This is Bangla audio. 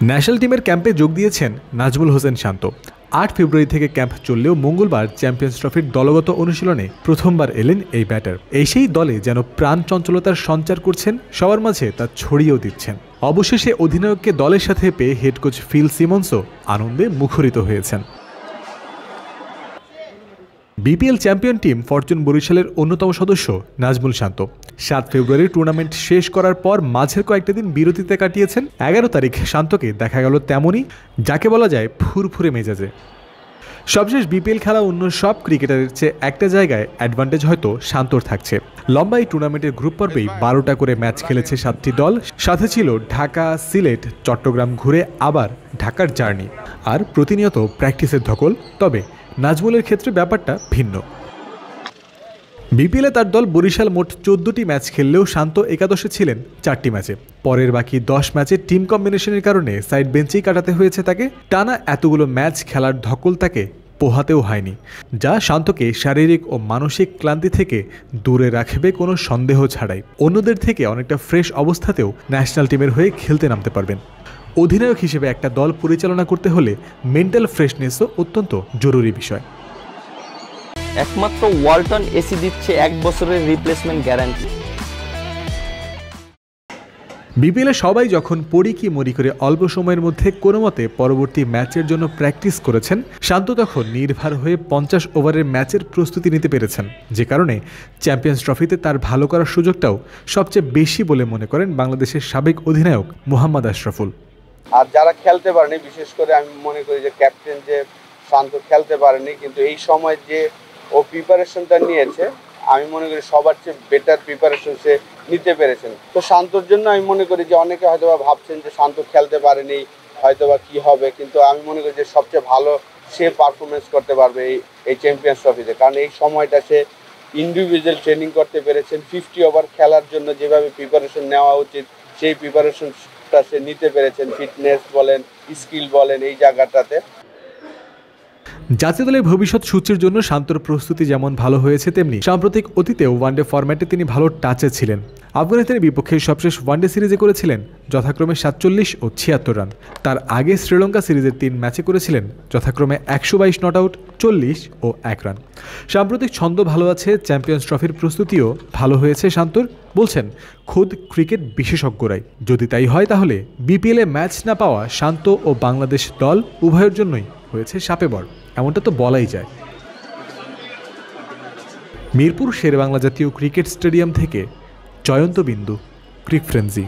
ন্যাশনাল টিমের ক্যাম্পে যোগ দিয়েছেন নাজমুল হোসেন শান্ত। ৮ ফেব্রুয়ারি থেকে ক্যাম্প চললেও মঙ্গলবার চ্যাম্পিয়ন্স ট্রফির দলগত অনুশীলনে প্রথমবার এলেন এই ব্যাটার। সেই দলে যেন প্রাণ চঞ্চলতার সঞ্চার করছেন, সবার মাঝে তা ছড়িয়েও দিচ্ছেন। অবশেষে অধিনায়ককে দলের সাথে পেয়ে হেড কোচ ফিল সিমন্সও আনন্দে মুখরিত হয়েছেন। বিপিএল চ্যাম্পিয়ন টিম ফরচুন বরিশালের অন্যতম সদস্য নাজমুল শান্ত ৭ ফেব্রুয়ারি টুর্নামেন্ট শেষ করার পর মাঝের কয়েকটা দিন বিরতিতে কাটিয়েছেন। ১১ তারিখ শান্তকে দেখা গেল তেমনই, যাকে বলা যায় ফুরফুরে মেজাজে। সবশেষ বিপিএল খেলা অন্য সব ক্রিকেটারের চেয়ে একটা জায়গায় অ্যাডভান্টেজ হয়তো শান্তর থাকছে। লম্বা এই টুর্নামেন্টের গ্রুপ পর্বেই ১২টা করে ম্যাচ খেলেছে ৭টি দল। সাথে ছিল ঢাকা, সিলেট, চট্টগ্রাম ঘুরে আবার ঢাকার জার্নি, আর প্রতিনিয়ত প্র্যাকটিসের ধকল। তবে নাজমুলের ক্ষেত্রে ব্যাপারটা ভিন্ন। বিপিএলে তার দল বরিশাল মোট ১৪টি ম্যাচ খেললেও শান্ত একাদশে ছিলেন ৪টি ম্যাচে। পরের বাকি ১০ ম্যাচে টিম কম্বিনেশনের কারণে সাইড বেঞ্চেই কাটাতে হয়েছে তাকে। টানা এতগুলো ম্যাচ খেলার ধকল তাকে পোহাতেও হয়নি, যা শান্তকে শারীরিক ও মানসিক ক্লান্তি থেকে দূরে রাখবে কোনো সন্দেহ ছাড়াই। অন্যদের থেকে অনেকটা ফ্রেশ অবস্থাতেও ন্যাশনাল টিমের হয়ে খেলতে নামতে পারবেন। অধিনায়ক হিসেবে একটা দল পরিচালনা করতে হলে মেন্টাল ফ্রেশনেসও অত্যন্ত জরুরি বিষয়। একমাত্র ওয়ালটন এসি দিচ্ছে ১ বছরের রিপ্লেসমেন্ট গ্যারান্টি। বিপিএলে সবাই যখন পড়ি কি মরি করে অল্প সময়ের মধ্যে কোনো মতে পরবর্তী ম্যাচের জন্য প্র্যাকটিস করেছেন, শান্ত তখন নির্ভর হয়ে ৫০ ওভারের ম্যাচের প্রস্তুতি নিতে পেরেছেন, যে কারণে চ্যাম্পিয়ন্স ট্রফিতে তার ভালো করার সুযোগটাও সবচেয়ে বেশি বলে মনে করেন বাংলাদেশের সাবেক অধিনায়ক মোহাম্মদ আশরাফুল। আর যারা খেলতে পারেনি, বিশেষ করে আমি মনে করি যে ক্যাপ্টেন যে শান্ত খেলতে পারেনি, কিন্তু এই সময় যে ও প্রিপারেশনটা নিয়েছে, আমি মনে করি সবার চেয়ে বেটার প্রিপারেশন সে নিতে পেরেছেন। তো শান্তর জন্য আমি মনে করি যে অনেকে হয়তোবা ভাবছেন যে শান্ত খেলতে পারেনি, হয়তোবা কি হবে, কিন্তু আমি মনে করি যে সবচেয়ে ভালো সে পারফরমেন্স করতে পারবে এই চ্যাম্পিয়ন্স ট্রফিতে। কারণ এই সময়টা সে ইন্ডিভিজুয়াল ট্রেনিং করতে পেরেছেন। 50 ওভার খেলার জন্য যেভাবে প্রিপারেশন নেওয়া উচিত সেই প্রিপারেশনটা সে নিতে পেরেছেন। ফিটনেস বলেন, স্কিল বলেন, এই জায়গাটাতে। জাতীয় দলের ভবিষ্যৎ সূচির জন্য শান্তর প্রস্তুতি যেমন ভালো হয়েছে, তেমনি সাম্প্রতিক অতীতেও ওয়ানডে ফরম্যাটে তিনি ভালো টাচে ছিলেন। আফগানিস্তানের বিপক্ষে সবশেষ ওয়ানডে সিরিজে করেছিলেন যথাক্রমে ৪৭ ও ৭৬ রান। তার আগে শ্রীলঙ্কা সিরিজের ৩ ম্যাচে করেছিলেন যথাক্রমে ১২২ নট আউট, ৪০ ও ১ রান। সাম্প্রতিক ছন্দ ভালো আছে, চ্যাম্পিয়ন্স ট্রফির প্রস্তুতিও ভালো হয়েছে শান্তর, বলছেন খোদ ক্রিকেট বিশেষজ্ঞরাই। যদি তাই হয় তাহলে বিপিএলে ম্যাচ না পাওয়া শান্ত ও বাংলাদেশ দল উভয়ের জন্যই হয়েছে শাপে বর, এমনটা তো বলাই যায়। মিরপুর শেরেবাংলা জাতীয় ক্রিকেট স্টেডিয়াম থেকে জয়ন্ত বিন্দু, ক্রিক ফ্রেন্সি।